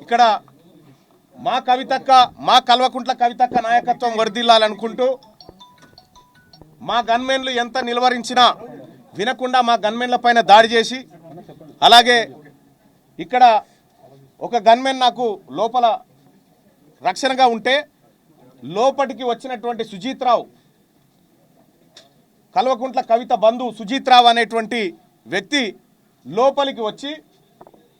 ఇక్కడ మా కవితక్క, మా కల్వకుంట్ల కవితక్క నాయకత్వం వర్ధిల్లాలనుకుంటూ మా గన్మెన్లు ఎంత నిలువరించినా వినకుండా మా గన్మెన్ల పైన దాడి చేసి, అలాగే ఇక్కడ ఒక గన్మెన్ నాకు లోపల రక్షణగా ఉంటే లోపటికి వచ్చినటువంటి సుజీత్ రావు, కల్వకుంట్ల కవిత బంధువు సుజీత్ రావు అనేటువంటి వ్యక్తి లోపలికి వచ్చి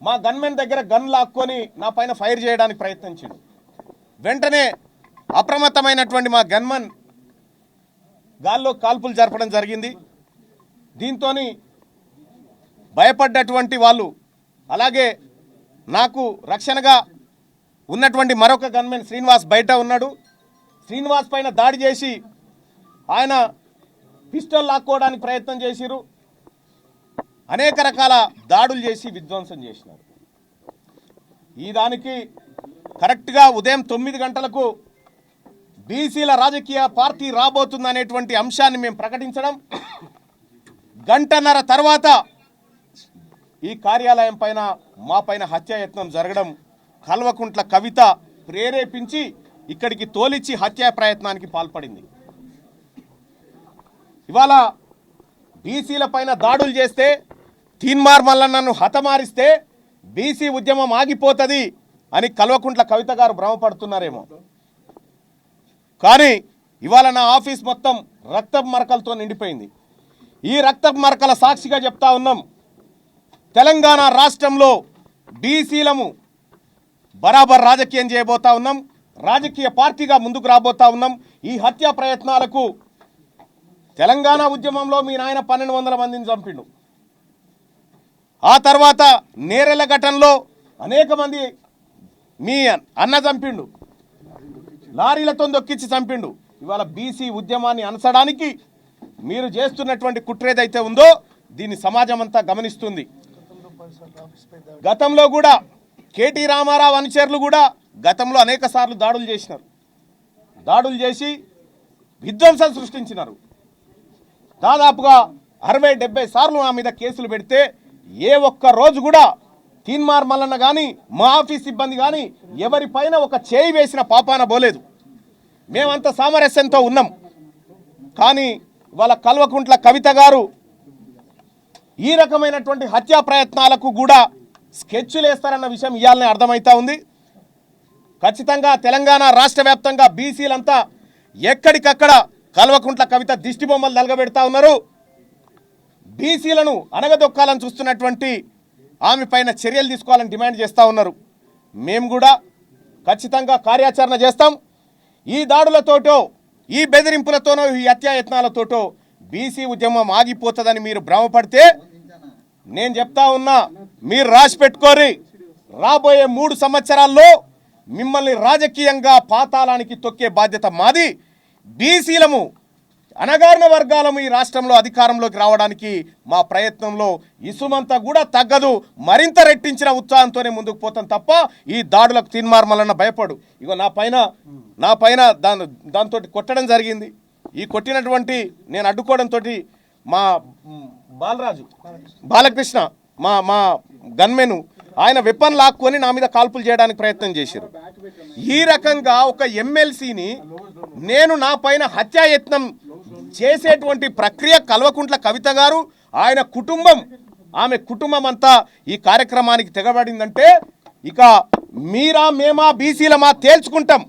మా గన్మెన్ దగ్గర గన్ లాక్కొని నా పైన ఫైర్ చేయడానికి ప్రయత్నించాడు. వెంటనే అప్రమత్తమైనటువంటి మా గన్మెన్ గాల్లో కాల్పులు జరపడం జరిగింది. దీంతో భయపడ్డటువంటి వాళ్ళు, అలాగే నాకు రక్షణగా ఉన్నటువంటి మరొక గన్మెన్ శ్రీనివాస్ బయట ఉన్నాడు. శ్రీనివాస్ పైన దాడి చేసి ఆయన పిస్టల్ లాక్కోవడానికి ప్రయత్నం చేసిరు. అనేక రకాల దాడులు చేసి విధ్వంసం చేసినారు. ఈ దానికి కరెక్ట్గా ఉదయం 9 గంటలకు బీసీల రాజకీయ పార్టీ రాబోతుందనేటువంటి అంశాన్ని మేము ప్రకటించడం, గంటన్నర తర్వాత ఈ కార్యాలయం పైన మా పైన హత్యాయత్నం జరగడం, కల్వకుంట్ల కవిత ప్రేరేపించి ఇక్కడికి తోలిచ్చి హత్యా ప్రయత్నానికి పాల్పడింది. ఇవాళ బీసీల పైన దాడులు చేస్తే, తీన్మార్ మల్లన్నను హతమారిస్తే బీసీ ఉద్యమం ఆగిపోతుంది అని కల్వకుంట్ల కవిత గారు భ్రమపడుతున్నారేమో. కానీ ఇవాళ నా ఆఫీస్ మొత్తం రక్తపు మరకలతో నిండిపోయింది. ఈ రక్తపు మరకల సాక్షిగా చెప్తా ఉన్నాం, తెలంగాణ రాష్ట్రంలో బీసీలము బరాబర్ రాజకీయం చేయబోతా ఉన్నాం, రాజకీయ పార్టీగా ముందుకు రాబోతా ఉన్నాం. ఈ హత్యా ప్రయత్నాలకు తెలంగాణ ఉద్యమంలో మీ నాయన 1200 మందిని చంపిండు. ఆ తర్వాత నేరెల ఘటనలో అనేక మంది మీ అన్న చంపిండు, లారీలతో దొక్కించి చంపిండు. ఇవాళ బీసీ ఉద్యమాన్ని అనసడానికి మీరు చేస్తున్నటువంటి కుట్ర ఏదైతే ఉందో దీన్ని సమాజం అంతా గమనిస్తుంది. గతంలో కూడా కేటీ రామారావు అనుచరులు కూడా గతంలో అనేక సార్లు దాడులు చేసినారు. దాడులు చేసి విధ్వంసం సృష్టించినారు. దాదాపుగా 60-70 సార్లు నా మీద కేసులు పెడితే ఏ ఒక్క రోజు కూడా తీన్మార్ మల్లన్న కానీ మా ఆఫీస్ సిబ్బంది కానీ ఎవరిపైన ఒక చేయి వేసిన పాపాన పోలేదు. మేమంత సామరస్యంతో ఉన్నాం. కానీ వాళ్ళ కల్వకుంట్ల కవిత గారు ఈ రకమైనటువంటి హత్యా ప్రయత్నాలకు కూడా స్కెచ్లు వేస్తారన్న విషయం ఇవాళనే అర్థమవుతా ఉంది. ఖచ్చితంగా తెలంగాణ రాష్ట్ర వ్యాప్తంగా బీసీలంతా ఎక్కడికక్కడ కల్వకుంట్ల కవిత దిష్టి బొమ్మలు నలగబెడతా ఉన్నారు. బీసీలను అనగదొక్కాలని చూస్తున్నటువంటి ఆమె పైన చర్యలు తీసుకోవాలని డిమాండ్ చేస్తూ ఉన్నారు. మేము కూడా ఖచ్చితంగా కార్యాచరణ చేస్తాం. ఈ దాడులతోటో, ఈ బెదిరింపులతోనో, ఈ హత్యాయత్నాలతోటో బీసీ ఉద్యమం ఆగిపోతుందని మీరు భ్రమపడితే నేను చెప్తా ఉన్నా, మీరు రాసి పెట్టుకోరి, రాబోయే 3 సంవత్సరాల్లో మిమ్మల్ని రాజకీయంగా పాతాళానికి తొక్కే బాధ్యత మాది. బీసీలము అణగారిన వర్గాలము ఈ రాష్ట్రంలో అధికారంలోకి రావడానికి మా ప్రయత్నంలో ఇసుమంతా కూడా తగ్గదు. మరింత రెట్టించిన ఉత్సాహంతోనే ముందుకు పోతాం తప్ప ఈ దాడులకు తీన్మార్ మల్లన్న భయపడు. ఇగో నా పైన దాంతో కొట్టడం జరిగింది. ఈ కొట్టినటువంటి నేను అడ్డుకోవడంతో మా బాలకృష్ణ మా గన్మెను ఆయన వెపన్ లాక్కొని నా మీద కాల్పులు చేయడానికి ప్రయత్నం చేశారు. ఈ రకంగా ఒక ఎమ్మెల్సీని నేను నా పైన హత్యాయత్నం చేసేటువంటి ప్రక్రియ కల్వకుంట్ల కవిత గారు, ఆయన కుటుంబం, ఆమె కుటుంబం అంతా ఈ కార్యక్రమానికి తెగబడిందంటే ఇక మీరా మేమా బీసీలమా తేల్చుకుంటాం.